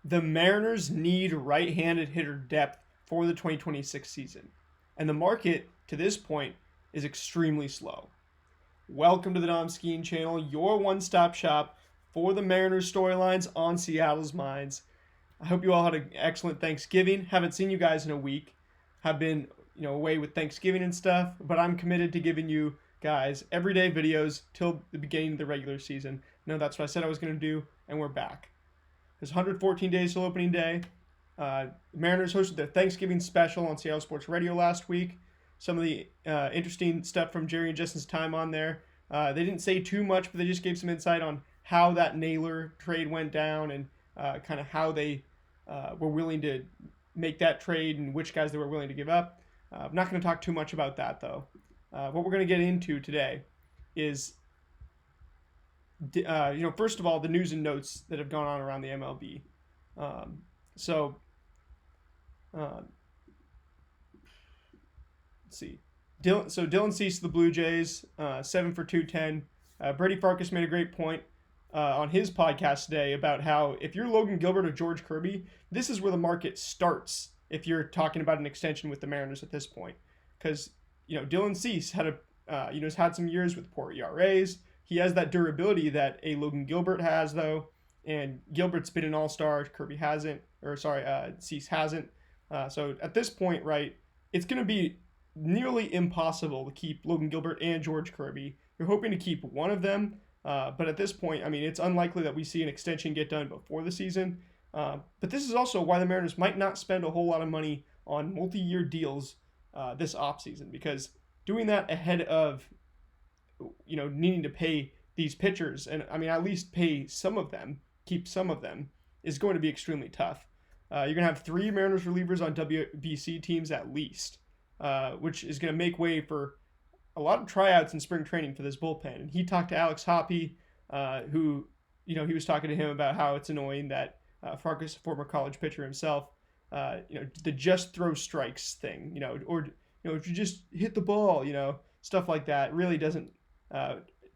The Mariners need right-handed hitter depth for the 2026 season, and the market to this point is extremely slow. Welcome to the Dom Skeen channel, your one-stop shop for the Mariners storylines on Seattle's minds. I hope you all had an excellent Thanksgiving. Haven't seen you guys in a week. Have been, away with Thanksgiving and stuff, but I'm committed to giving you guys everyday videos till the beginning of the regular season. No, that's what I said I was going to do, and we're back. There's 114 days till opening day. The Mariners hosted their Thanksgiving special on Seattle Sports Radio last week. Some of the interesting stuff from Jerry and Justin's time on there. They didn't say too much, but they just gave some insight on how that Naylor trade went down and kind of how they were willing to make that trade and which guys they were willing to give up. I'm not going to talk too much about that, though. What we're going to get into today is, first of all, the news and notes that have gone on around the MLB. Let's see. Dylan Cease, the Blue Jays, 7 for 210. Brady Farkas made a great point on his podcast today about how if you're Logan Gilbert or George Kirby, this is where the market starts if you're talking about an extension with the Mariners at this point. Because, Dylan Cease had has had some years with poor ERAs. He has that durability that a Logan Gilbert has, though. And Gilbert's been an all-star. Kirby hasn't. Cease hasn't. So at this point, right, it's going to be nearly impossible to keep Logan Gilbert and George Kirby. You're hoping to keep one of them. But at this point, it's unlikely that we see an extension get done before the season. But this is also why the Mariners might not spend a whole lot of money on multi-year deals this offseason. Because doing that ahead of needing to pay these pitchers and at least pay some of them, keep some of them, is going to be extremely tough. You're going to have 3 Mariners relievers on WBC teams at least, which is going to make way for a lot of tryouts in spring training for this bullpen. And he talked to Alex Hoppe, who, he was talking to him about how it's annoying that Farkas, a former college pitcher himself, the just throw strikes thing, or if you just hit the ball, stuff like that really doesn't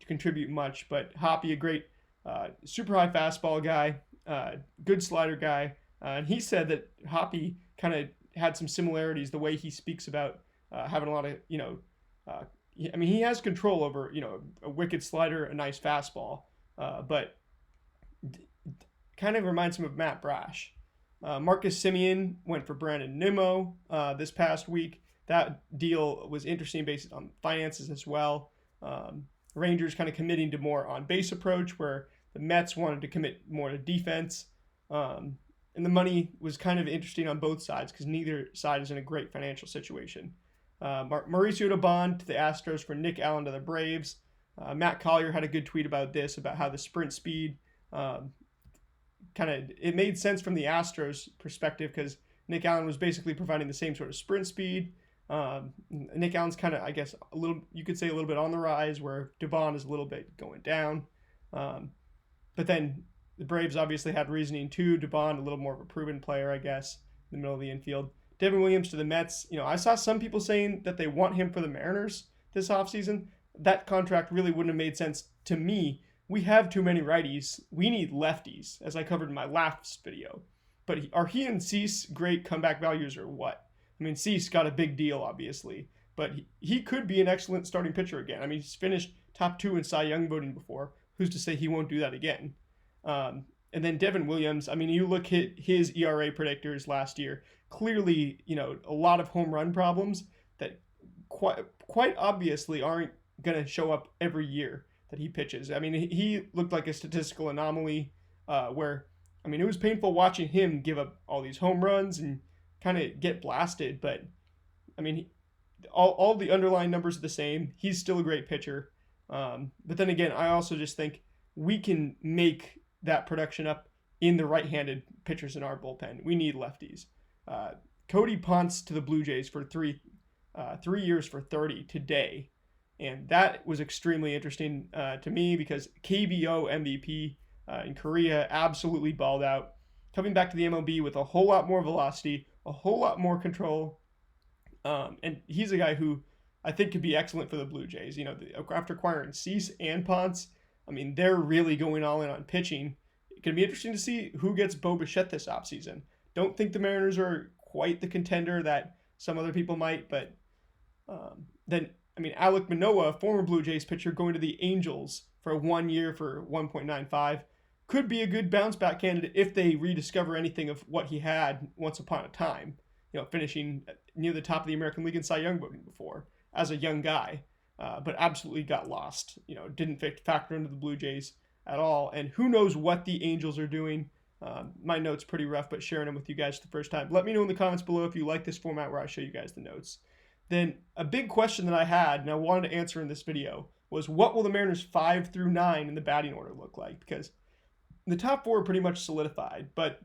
contribute much. But Hoppe, a great super high fastball guy, good slider guy, and he said that Hoppe kind of had some similarities the way he speaks about having a lot of he has control over a wicked slider, a nice fastball, but kind of reminds him of Matt Brash. Marcus Semien went for Brandon Nimmo this past week. That deal was interesting based on finances as well. Rangers kind of committing to more on-base approach, where the Mets wanted to commit more to defense. And the money was kind of interesting on both sides because neither side is in a great financial situation. Mauricio Dubon to the Astros for Nick Allen to the Braves. Matt Collier had a good tweet about this, about how the sprint speed it made sense from the Astros perspective because Nick Allen was basically providing the same sort of sprint speed. Nick Allen's kind of, a little bit on the rise, where Dubon is a little bit going down. But then the Braves obviously had reasoning too. Dubon, a little more of a proven player, in the middle of the infield. Devin Williams to the Mets. I saw some people saying that they want him for the Mariners this offseason. That contract really wouldn't have made sense to me. We have too many righties. We need lefties, as I covered in my last video. But are he and Cease great comeback values or what? Cease got a big deal, obviously, but he could be an excellent starting pitcher again. He's finished top 2 in Cy Young voting before. Who's to say he won't do that again? And then Devin Williams, you look at his ERA predictors last year, clearly, a lot of home run problems that quite obviously aren't going to show up every year that he pitches. He looked like a statistical anomaly where, it was painful watching him give up all these home runs and kind of get blasted, but all the underlying numbers are the same. He's still a great pitcher. But then again, I also just think we can make that production up in the right-handed pitchers in our bullpen. We need lefties. Cody Ponce to the Blue Jays for 3 years for 30 today. And that was extremely interesting to me because KBO MVP in Korea absolutely balled out. Coming back to the MLB with a whole lot more velocity, a whole lot more control. And he's a guy who I think could be excellent for the Blue Jays. After acquiring Cease and Ponce, they're really going all in on pitching. going to be interesting to see who gets Bo Bichette this offseason. Don't think the Mariners are quite the contender that some other people might, but Alek Manoah, former Blue Jays pitcher, going to the Angels for 1 year for 1.95, could be a good bounce back candidate if they rediscover anything of what he had once upon a time. Finishing near the top of the American League in Cy Young voting before as a young guy, but absolutely got lost. Didn't factor into the Blue Jays at all. And who knows what the Angels are doing. My notes pretty rough, but sharing them with you guys for the first time. Let me know in the comments below if you like this format where I show you guys the notes. Then a big question that I had and I wanted to answer in this video was, what will the Mariners 5 through 9 in the batting order look like? Because the top 4 are pretty much solidified, but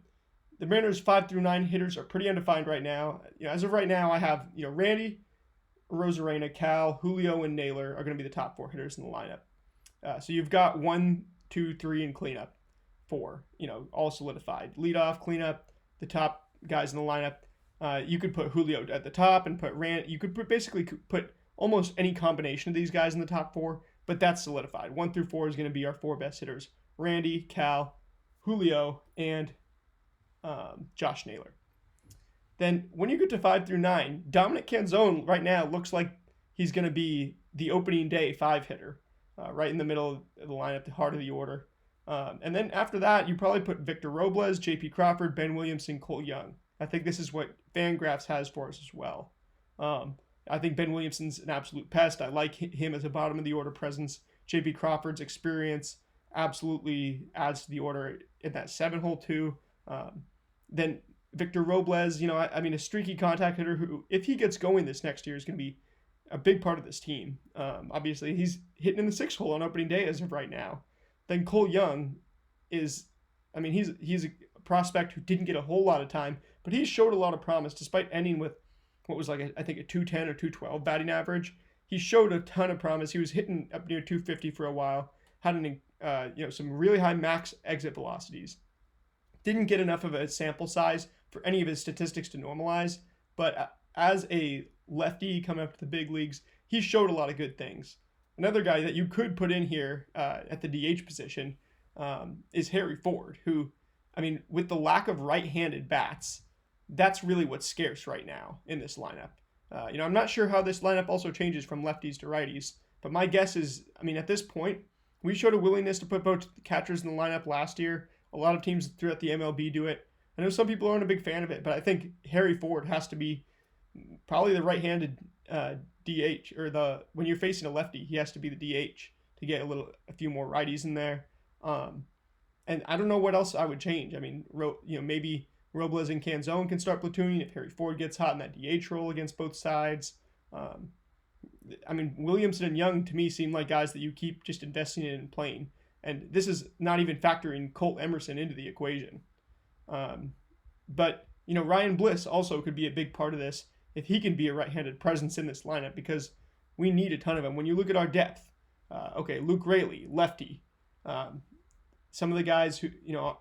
the Mariners 5 through 9 hitters are pretty undefined right now. As of right now, I have Randy, Rosarena, Cal, Julio, and Naylor are going to be the top 4 hitters in the lineup. So you've got 1, 2, 3 in cleanup, 4, all solidified. Leadoff, cleanup, the top guys in the lineup. You could put Julio at the top and put Randy. You could basically put almost any combination of these guys in the top 4, but that's solidified. 1 through 4 is going to be our 4 best hitters: Randy, Cal, Julio, and Josh Naylor. Then when you get to 5 through 9, Dominic Canzone right now looks like he's going to be the opening day 5 hitter, right in the middle of the lineup, the heart of the order. And then after that, you probably put Victor Robles, J.P. Crawford, Ben Williamson, Cole Young. I think this is what Fangraphs has for us as well. I think Ben Williamson's an absolute pest. I like him as a bottom of the order presence. J.P. Crawford's experience absolutely adds to the order in that 7-hole too. Then Victor Robles, a streaky contact hitter who, if he gets going this next year, is going to be a big part of this team. Obviously, he's hitting in the 6th hole on opening day as of right now. Then Cole Young is, he's a prospect who didn't get a whole lot of time, but he showed a lot of promise despite ending with what was I think a 210 or 212 batting average. He showed a ton of promise. He was hitting up near 250 for a while, had some really high max exit velocities. Didn't get enough of a sample size for any of his statistics to normalize, but as a lefty coming up to the big leagues, he showed a lot of good things. Another guy that you could put in here at the DH position is Harry Ford, who, with the lack of right-handed bats, that's really what's scarce right now in this lineup. I'm not sure how this lineup also changes from lefties to righties, but my guess is, at this point, we showed a willingness to put both catchers in the lineup last year. A lot of teams throughout the MLB do it. I know some people aren't a big fan of it, but I think Harry Ford has to be probably the right-handed DH, or when you're facing a lefty, he has to be the DH to get a few more righties in there. And I don't know what else I would change. Maybe Robles and Canzone can start platooning if Harry Ford gets hot in that DH role against both sides. Williamson and Young to me seem like guys that you keep just investing in and playing. And this is not even factoring Colt Emerson into the equation. But Ryan Bliss also could be a big part of this if he can be a right-handed presence in this lineup, because we need a ton of them. When you look at our depth, Luke Raley, lefty. Some of the guys who,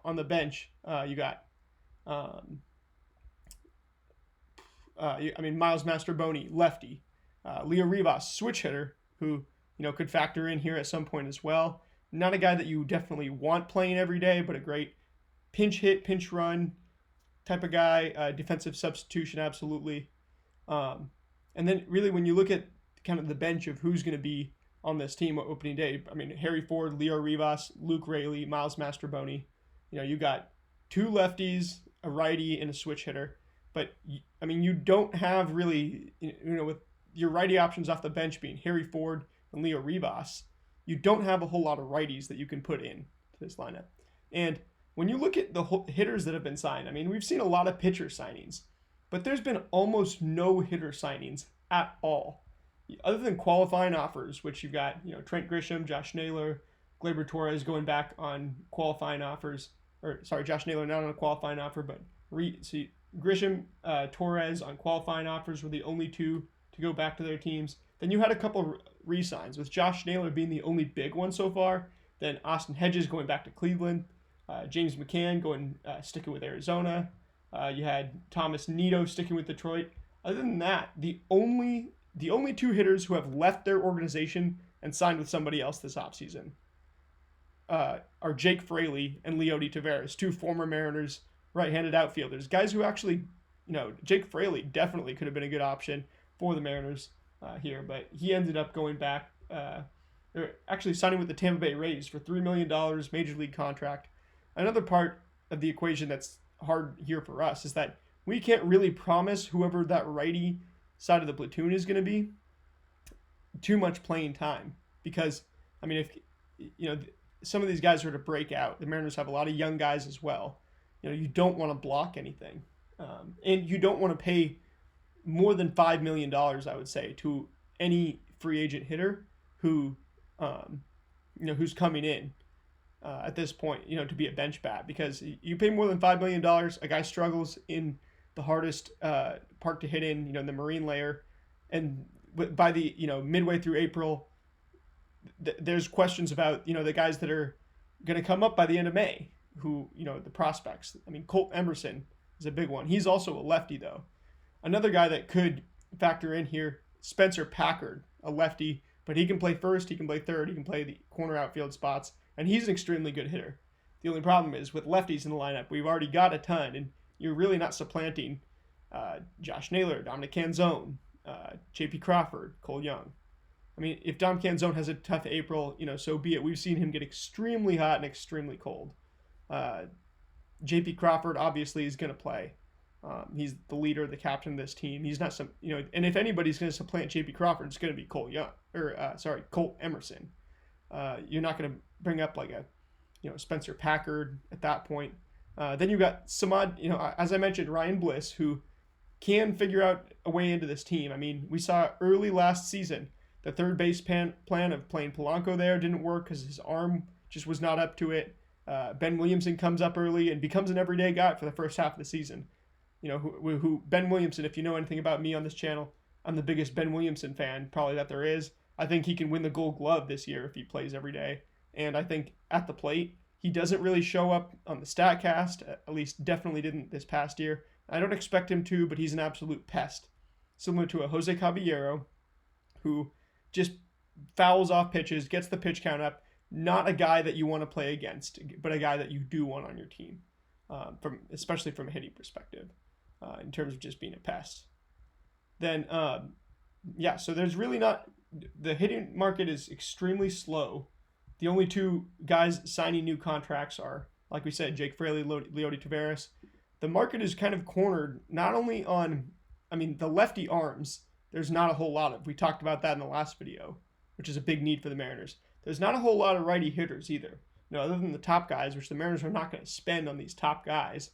on the bench, you got, Miles Mastroboni, lefty. Leo Rivas, switch hitter, who, could factor in here at some point as well. Not a guy that you definitely want playing every day, but a great pinch hit, pinch run type of guy. Defensive substitution, absolutely. And then really when you look at kind of the bench of who's going to be on this team opening day, Harry Ford, Leo Rivas, Luke Raley, Miles Mastroboni. You got 2 lefties, a righty, and a switch hitter. But, you don't have really, with your righty options off the bench being Harry Ford and Leo Rivas, you don't have a whole lot of righties that you can put in to this lineup. And when you look at the hitters that have been signed, we've seen a lot of pitcher signings, but there's been almost no hitter signings at all. Other than qualifying offers, which you've got, Trent Grisham, Josh Naylor, Gleyber Torres going back on qualifying offers. Josh Naylor not on a qualifying offer, but Grisham, Torres on qualifying offers were the only 2 to go back to their teams. Then you had a couple re-signs, with Josh Naylor being the only big one so far. Then Austin Hedges going back to Cleveland. James McCann sticking with Arizona. You had Thomas Nido sticking with Detroit. Other than that, the only 2 hitters who have left their organization and signed with somebody else this offseason. are Jake Fraley and Leody Taveras, two former Mariners right-handed outfielders, guys who actually, Jake Fraley definitely could have been a good option for the Mariners here, but he ended up going back, or actually signing with the Tampa Bay Rays for $3 million major league contract. Another part of the equation that's hard here for us is that we can't really promise whoever that righty side of the platoon is going to be too much playing time, because if some of these guys are to break out, the Mariners have a lot of young guys as well. You don't want to block anything, and you don't want to pay more than $5 million, I would say, to any free agent hitter who who's coming in at this point, to be a bench bat, because you pay more than $5 million, a guy struggles in the hardest park to hit in, the marine layer, and by the midway through April, there's questions about the guys that are going to come up by the end of May, who the prospects. Colt Emerson is a big one. He's also a lefty though. Another guy that could factor in here, Spencer Packard, a lefty, but he can play first, he can play third, he can play the corner outfield spots, and he's an extremely good hitter. The only problem is with lefties in the lineup, we've already got a ton, and you're really not supplanting Josh Naylor, Dominic Canzone, J.P. Crawford, Cole Young. If Dom Canzone has a tough April, so be it. We've seen him get extremely hot and extremely cold. J.P. Crawford obviously is going to play. He's the leader, the captain of this team. He's not and if anybody's going to supplant J.P. Crawford, it's going to be Colt Emerson. You're not going to bring up like a, Spencer Packard at that point. Then you've got Samad, as I mentioned, Ryan Bliss, who can figure out a way into this team. We saw early last season the third base plan of playing Polanco there didn't work because his arm just was not up to it. Ben Williamson comes up early and becomes an everyday guy for the first half of the season. Who Ben Williamson, if you know anything about me on this channel, I'm the biggest Ben Williamson fan probably that there is. I think he can win the Gold Glove this year if he plays every day. And I think at the plate, he doesn't really show up on the StatCast, at least definitely didn't this past year. I don't expect him to, but he's an absolute pest. Similar to a Jose Caballero, who just fouls off pitches, gets the pitch count up. Not a guy that you want to play against, but a guy that you do want on your team, especially from a hitting perspective, in terms of just being a pest. Then, so there's really not... The hitting market is extremely slow. The only two guys signing new contracts are, like we said, Jake Fraley, Leody Taveras. The market is kind of cornered not only on, the lefty arms, there's not a whole lot of. We talked about that in the last video, which is a big need for the Mariners. There's not a whole lot of righty hitters either. Other than the top guys, which the Mariners are not going to spend on these top guys.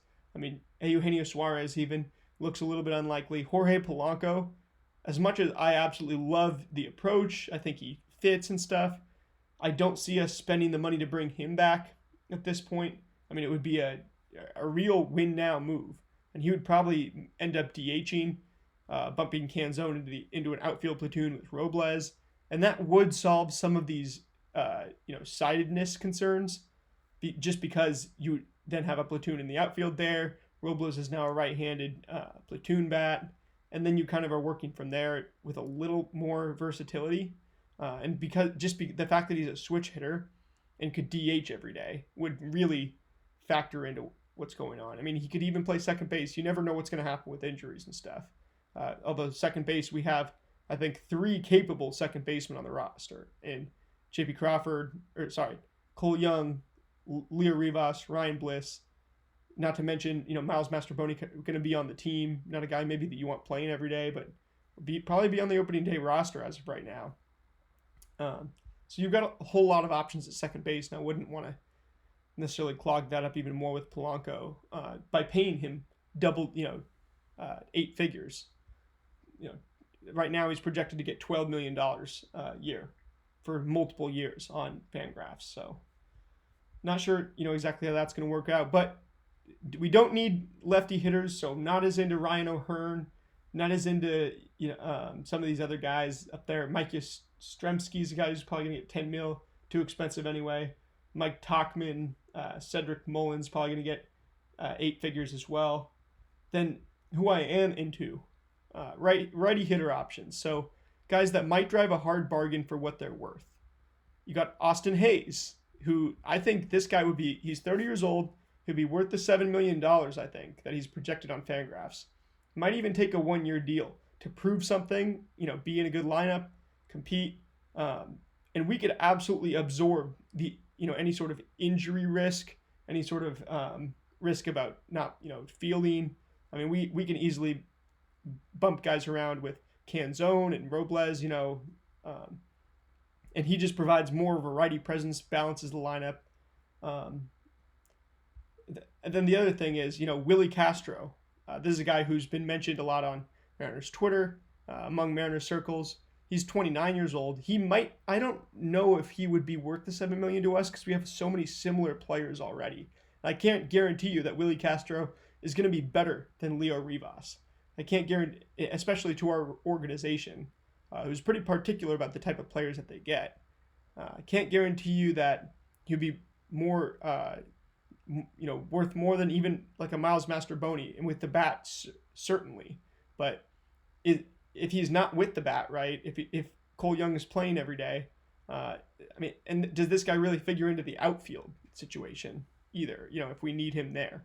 Eugenio Suarez even looks a little bit unlikely. Jorge Polanco, as much as I absolutely love the approach, I think he fits and stuff, I don't see us spending the money to bring him back at this point. It would be a real win-now move. And he would probably end up DHing, bumping Canzone into an outfield platoon with Robles. And that would solve some of these, sidedness concerns, just because you then have a platoon in the outfield there. Robles is now a right-handed platoon bat. And then you kind of are working from there with a little more versatility. And because the fact that he's a switch hitter and could DH every day would really factor into what's going on. He could even play second base. You never know what's going to happen with injuries and stuff. Although second base, we have, I think, 3 capable second basemen on the roster. And J.P. Cole Young, Leo Rivas, Ryan Bliss. Not to mention, Miles Mastrobuoni going to be on the team. Not a guy maybe that you want playing every day, but probably be on the opening day roster as of right now. So you've got a whole lot of options at second base, and I wouldn't want to necessarily clog that up even more with Polanco by paying him double, 8 figures. Right now he's projected to get $12 million a year for multiple years on Fangraphs. So not sure, exactly how that's going to work out, but we don't need lefty hitters, so not as into Ryan O'Hearn, not as into some of these other guys up there. Mike Yastrzemski's a guy who's probably going to get 10 mil, too expensive anyway. Mike Tauchman, Cedric Mullins probably going to get 8 figures as well. Then who I am into, righty hitter options. So guys that might drive a hard bargain for what they're worth. You got Austin Hayes, who I think this guy he's 30 years old, he'd be worth the $7 million, I think, that he's projected on Fangraphs. Might even take a 1-year deal to prove something, be in a good lineup, compete, and we could absolutely absorb any sort of injury risk, any sort of risk about not, fielding. I mean, we can easily bump guys around with Canzone and Robles, and he just provides more of a righty presence, balances the lineup. And then the other thing is, Willi Castro. This is a guy who's been mentioned a lot on Mariners Twitter, among Mariners circles. He's 29 years old. I don't know if he would be worth the $7 million to us because we have so many similar players already. I can't guarantee you that Willi Castro is going to be better than Leo Rivas. I can't guarantee, especially to our organization, who's pretty particular about the type of players that they get. I can't guarantee you that he'll be more, worth more than even like a Miles Mastroboni, and with the bat, certainly. But if he's not with the bat, right? If Cole Young is playing every day, and does this guy really figure into the outfield situation either? If we need him there,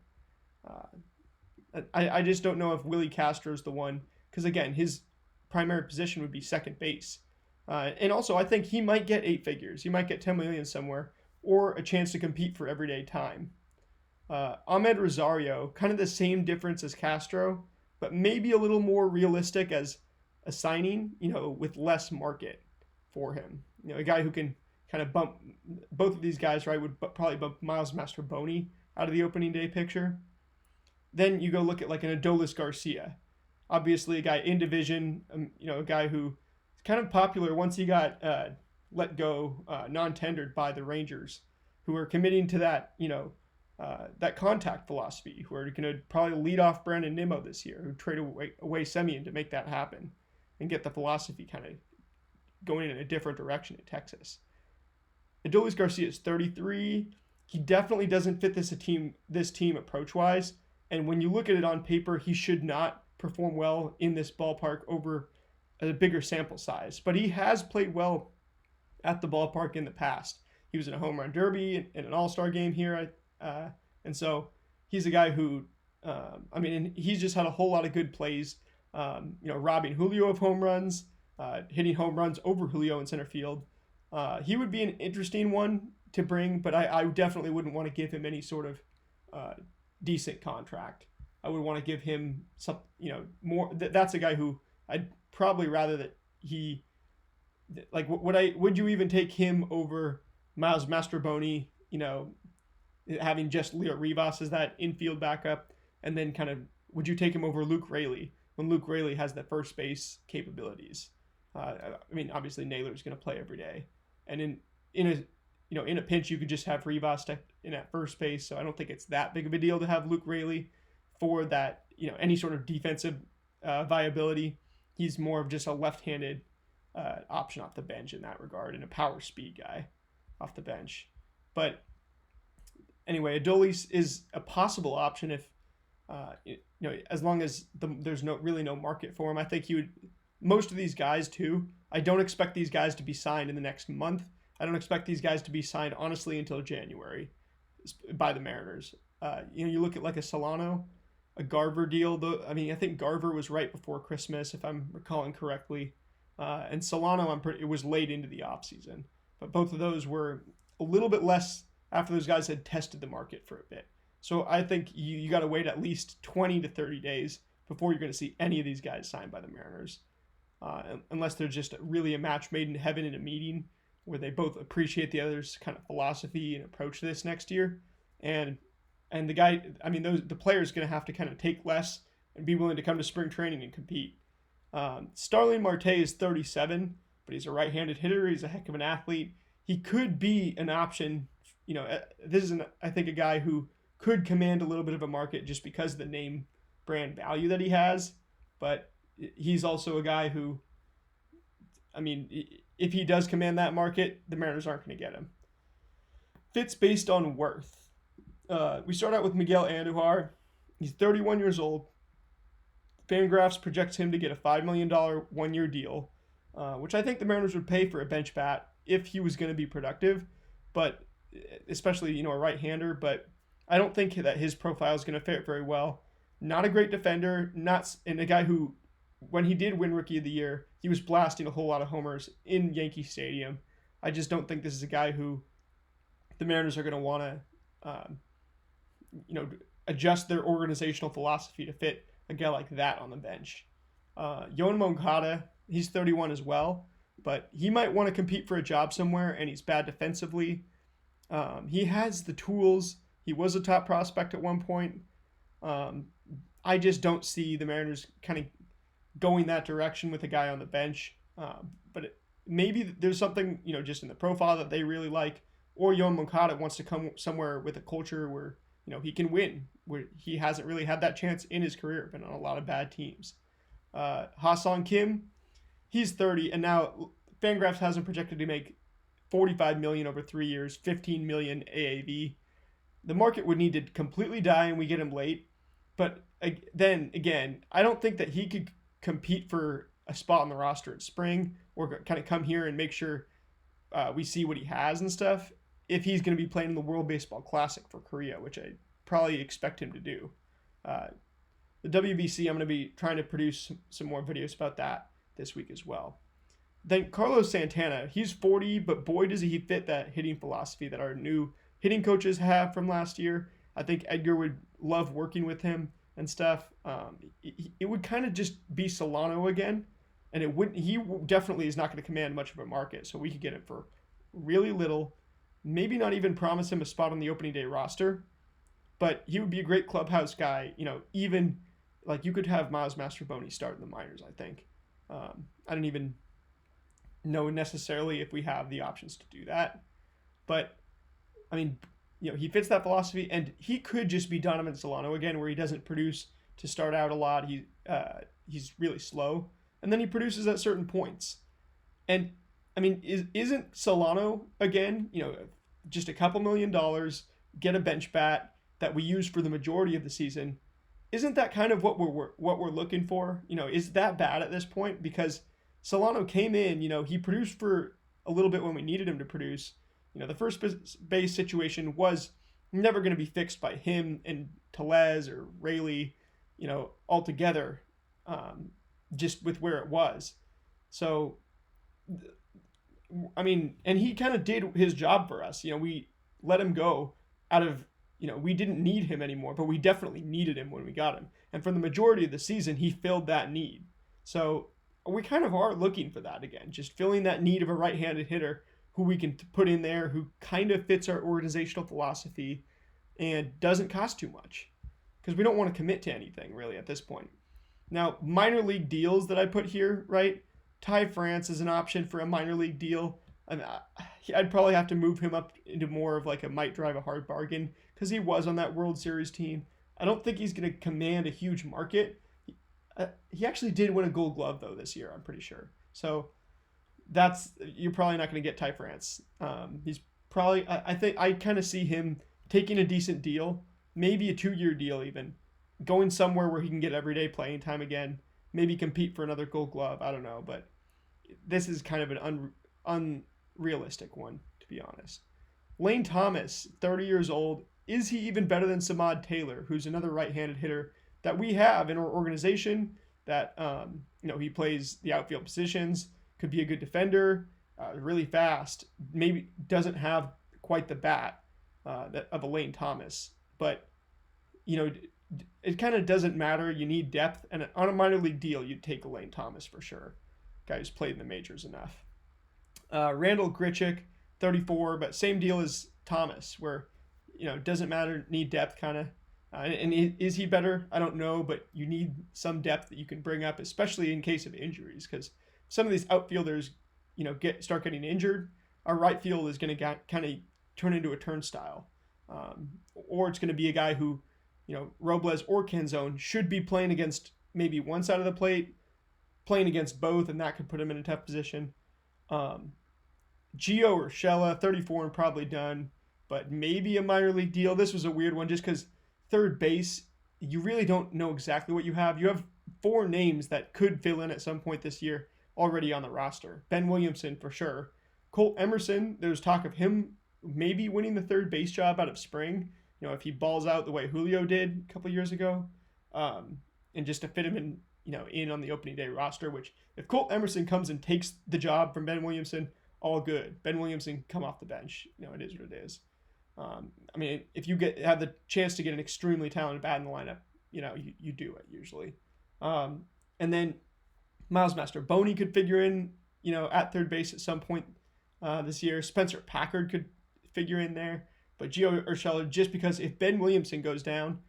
I just don't know if Willi Castro is the one, because again, his primary position would be second base, and also I think he might get 8 figures. He might get 10 million somewhere, or a chance to compete for everyday time. Amed Rosario, kind of the same difference as Castro, but maybe a little more realistic as a signing, with less market for him. A guy who can kind of bump both of these guys, right, would probably bump Miles Mastroboni out of the opening day picture. Then you go look at like an Adolis Garcia, obviously a guy in division, a guy who is kind of popular once he got let go, non-tendered by the Rangers, who are committing to that, that contact philosophy, who are going to probably lead off Brandon Nimmo this year, who trade away Semien to make that happen and get the philosophy kind of going in a different direction in Texas. Adolis Garcia is 33. He definitely doesn't fit this team approach-wise, and when you look at it on paper, he should not perform well in this ballpark over a bigger sample size. But he has played well at the ballpark in the past. He was in a home run derby in an all-star game here, and so he's a guy who, he's just had a whole lot of good plays, robbing Julio of home runs, hitting home runs over Julio in center field. He would be an interesting one to bring, but I definitely wouldn't want to give him any sort of decent contract. I would want to give him some, more. That's a guy who I'd probably rather that he, like, would you even take him over Miles Mastroboni, having just Leo Rivas as that infield backup, and then kind of, would you take him over Luke Raley when Luke Raley has the first base capabilities? Obviously Naylor's going to play every day, and in a pinch you could just have Rivas in at first base. So I don't think it's that big of a deal to have Luke Raley for that, any sort of defensive viability. He's more of just a left-handed option off the bench in that regard, and a power speed guy off the bench. But anyway, Adolis is a possible option if, as long as there's really no market for him. I think most of these guys too, I don't expect these guys to be signed in the next month. I don't expect these guys to be signed, honestly, until January by the Mariners. You look at like a Solano, a Garver deal. I think Garver was right before Christmas, if I'm recalling correctly. And Solano, it was late into the offseason. But both of those were a little bit less after those guys had tested the market for a bit. So I think you got to wait at least 20 to 30 days before you're going to see any of these guys signed by the Mariners. Unless they're just really a match made in heaven in a meeting where they both appreciate the other's kind of philosophy and approach to this next year. And the guy, the player's going to have to kind of take less and be willing to come to spring training and compete. Starling Marte is 37, but he's a right-handed hitter. He's a heck of an athlete. He could be an option. This is, I think, a guy who could command a little bit of a market just because of the name brand value that he has. But he's also a guy who, if he does command that market, the Mariners aren't going to get him. Fits based on worth. We start out with Miguel Andujar. He's 31 years old. Fangraphs projects him to get a $5 million 1-year deal, which I think the Mariners would pay for a bench bat if he was going to be productive. But especially, a right-hander, but I don't think that his profile is going to fit very well. Not a great defender, and a guy who, when he did win Rookie of the Year, he was blasting a whole lot of homers in Yankee Stadium. I just don't think this is a guy who the Mariners are going to want to, adjust their organizational philosophy to fit a guy like that on the bench. Yoan Moncada, he's 31 as well, but he might want to compete for a job somewhere, and he's bad defensively. He has the tools. He was a top prospect at one point. I just don't see the Mariners kind of going that direction with a guy on the bench. But maybe there's something, just in the profile that they really like, or Yoan Moncada wants to come somewhere with a culture where, he can win, where he hasn't really had that chance in his career, been on a lot of bad teams. Ha-Seong Kim, he's 30, and now Fangraphs has him projected to make $45 million over 3 years, $15 million AAV. The market would need to completely die and we get him late. But then again, I don't think that he could compete for a spot on the roster in spring or kind of come here and make sure we see what he has and stuff if he's going to be playing in the World Baseball Classic for Korea, which I probably expect him to do. The WBC, I'm going to be trying to produce some more videos about that this week as well. Then Carlos Santana, he's 40, but boy, does he fit that hitting philosophy that our new hitting coaches have from last year. I think Edgar would love working with him and stuff. It would kind of just be Solano again, and he definitely is not going to command much of a market, so we could get him for really little, maybe not even promise him a spot on the opening day roster, but he would be a great clubhouse guy, even like you could have Miles Mastrobuoni start in the minors, I think. I don't even know necessarily if we have the options to do that, but I mean, he fits that philosophy, and he could just be Donovan Solano again, where he doesn't produce to start out a lot. He's really slow, and then he produces at certain points. And I mean, isn't Solano again? Just a couple $1 million, get a bench bat that we use for the majority of the season. Isn't that kind of what we're looking for? Is that bad at this point? Because Solano came in, he produced for a little bit when we needed him to produce. The first base situation was never going to be fixed by him and Tellez or Rayleigh, altogether, just with where it was. So, I mean, and he kind of did his job for us. We let him go out of, we didn't need him anymore, but we definitely needed him when we got him. And for the majority of the season, he filled that need. So we kind of are looking for that again, just filling that need of a right-handed hitter who we can put in there, who kind of fits our organizational philosophy and doesn't cost too much, because we don't want to commit to anything really at this point. Now, minor league deals that I put here, right? Ty France is an option for a minor league deal. I'd probably have to move him up into more of like a might drive a hard bargain, because he was on that World Series team. I don't think he's going to command a huge market. He actually did win a Gold Glove though this year, I'm pretty sure. So you're probably not going to get Ty France. He's probably, I think I kind of see him taking a decent deal, maybe a 2-year deal even, going somewhere where he can get everyday playing time again, maybe compete for another Gold Glove. I don't know, but this is kind of an unrealistic one, to be honest. Lane Thomas, 30 years old. Is he even better than Samad Taylor, who's another right-handed hitter that we have in our organization that, he plays the outfield positions, could be a good defender, really fast, maybe doesn't have quite the bat of a Lane Thomas. But, it kind of doesn't matter. You need depth. And on a minor league deal, you'd take a Lane Thomas for sure. Guy who's played in the majors enough. Randall Grichuk, 34, but same deal as Thomas, where, doesn't matter, need depth kind of. And is he better? I don't know, but you need some depth that you can bring up, especially in case of injuries, because some of these outfielders, start getting injured. Our right field is going to kind of turn into a turnstile, or it's going to be a guy who, Robles or Canzone should be playing against maybe one side of the plate, playing against both, and that could put him in a tough position. Gio Urshela, 34 and probably done, but maybe a minor league deal. This was a weird one just because third base, you really don't know exactly what you have. You have 4 names that could fill in at some point this year already on the roster. Ben Williamson for sure. Colt Emerson, there's talk of him maybe winning the third base job out of spring. If he balls out the way Julio did a couple years ago, and just to fit him in on the opening day roster. Which if Colt Emerson comes and takes the job from Ben Williamson, all good. Ben Williamson come off the bench. It is what it is. If you have the chance to get an extremely talented bat in the lineup, you do it usually. And then Miles Mastrobuoni could figure in, at third base at some point this year. Spencer Packard could figure in there. But Gio Urshela, just because if Ben Williamson goes down,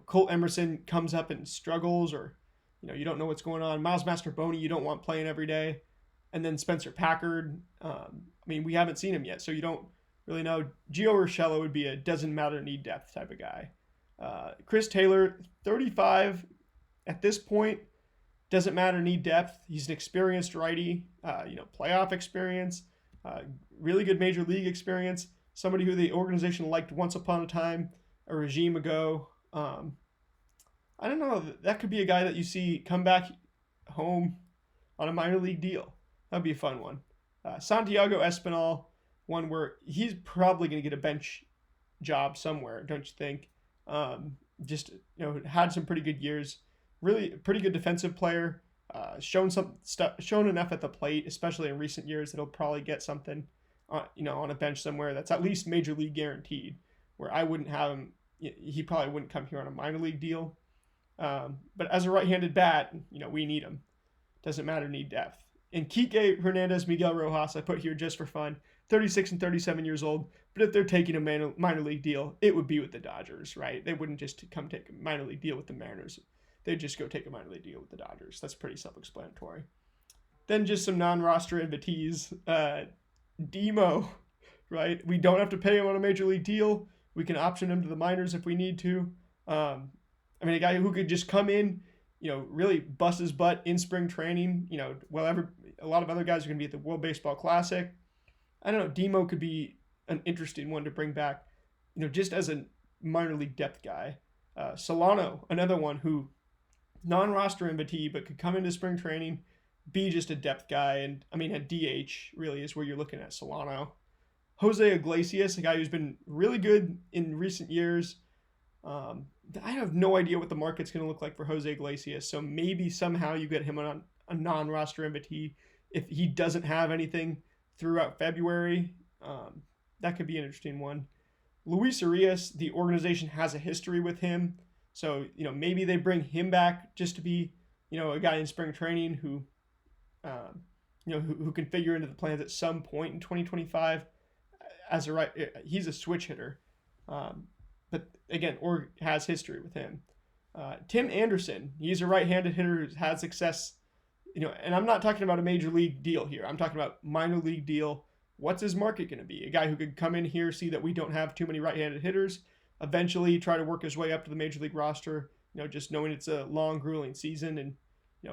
Colt Emerson comes up and struggles, or, you don't know what's going on. Miles Mastrobuoni, you don't want playing every day. And then Spencer Packard, we haven't seen him yet, so you don't really know. Gio Urshela would be a doesn't matter, need depth type of guy. Chris Taylor, 35 at this point, doesn't matter, need depth. He's an experienced righty, playoff experience, really good major league experience, somebody who the organization liked once upon a time, a regime ago. I don't know, that could be a guy that you see come back home on a minor league deal. That'd be a fun one. Santiago Espinal, one where he's probably going to get a bench job somewhere, don't you think? Had some pretty good years. Really pretty good defensive player. Shown enough at the plate, especially in recent years, that he'll probably get something, on a bench somewhere that's at least major league guaranteed. Where I wouldn't have him, he probably wouldn't come here on a minor league deal. But as a right-handed bat, we need him. Doesn't matter, need depth. And Kike Hernandez, Miguel Rojas, I put here just for fun. 36 and 37 years old. But if they're taking a minor league deal, it would be with the Dodgers, right? They wouldn't just come take a minor league deal with the Mariners. They'd just go take a minor league deal with the Dodgers. That's pretty self-explanatory. Then just some non-roster invitees. Demo, right? We don't have to pay him on a major league deal. We can option him to the minors if we need to. A guy who could just come in, really bust his butt in spring training. A lot of other guys are going to be at the World Baseball Classic. I don't know. Demo could be an interesting one to bring back, just as a minor league depth guy. Solano, another one who non-roster invitee, but could come into spring training, be just a depth guy. And a DH really is where you're looking at Solano. Jose Iglesias, a guy who's been really good in recent years. I have no idea what the market's going to look like for Jose Iglesias. So maybe somehow you get him on a non-roster invitee if he doesn't have anything throughout February. That could be an interesting one. Luis Arias, the organization has a history with him. So, maybe they bring him back just to be, a guy in spring training who can figure into the plans at some point in 2025 he's a switch hitter. But again, or has history with him. Tim Anderson, he's a right-handed hitter who's had success, and I'm not talking about a major league deal here. I'm talking about minor league deal. What's his market going to be? A guy who could come in here, see that we don't have too many right-handed hitters, eventually try to work his way up to the major league roster, just knowing it's a long, grueling season, and,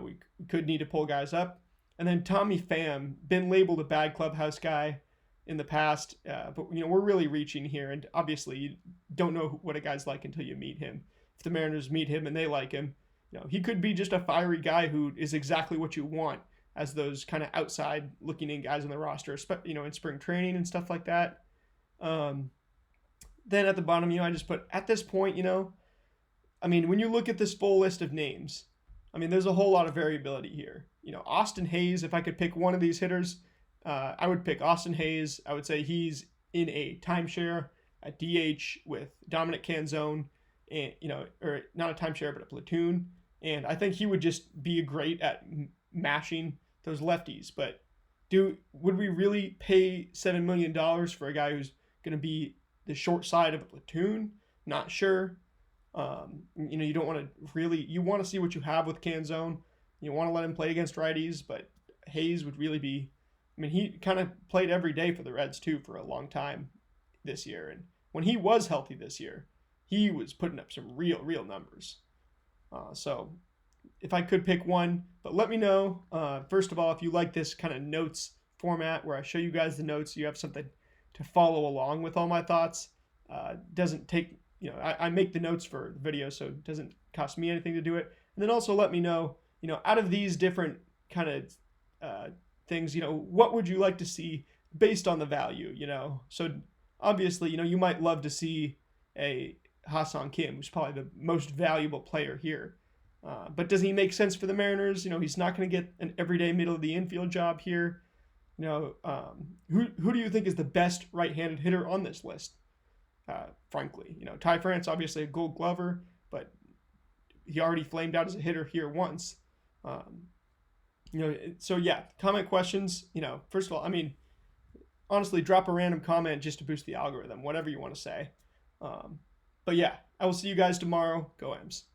we could need to pull guys up. And then Tommy Pham, been labeled a bad clubhouse guy in the past, but we're really reaching here, and obviously you don't know what a guy's like until you meet him. If the Mariners meet him and they like him, he could be just a fiery guy who is exactly what you want as those kind of outside looking in guys on the roster, in spring training and stuff like that. Then at the bottom, I just put at this point, when you look at this full list of names, there's a whole lot of variability here. Austin Hayes, if I could pick one of these hitters, I would pick Austin Hayes. I would say he's in a timeshare at DH with Dominic Canzone, and or not a timeshare, but a platoon. And I think he would just be great at mashing those lefties. But would we really pay $7 million for a guy who's going to be the short side of a platoon? Not sure. You don't want to really. You want to see what you have with Canzone. You want to let him play against righties, but Hayes would really be. He kind of played every day for the Reds, too, for a long time this year. And when he was healthy this year, he was putting up some real numbers. So if I could pick one, but let me know, first of all, if you like this kind of notes format where I show you guys the notes, you have something to follow along with all my thoughts. Doesn't take, I make the notes for the video, so it doesn't cost me anything to do it. And then also let me know, out of these different kind of things, what would you like to see based on the value, So obviously, you might love to see a Ha-Seong Kim, who's probably the most valuable player here. But does he make sense for the Mariners? He's not going to get an everyday middle of the infield job here. Who do you think is the best right-handed hitter on this list? Frankly, Ty France, obviously a Gold Glover, but he already flamed out as a hitter here once. So yeah, comment questions. First of all, honestly, drop a random comment just to boost the algorithm, whatever you want to say. But yeah, I will see you guys tomorrow. Go M's.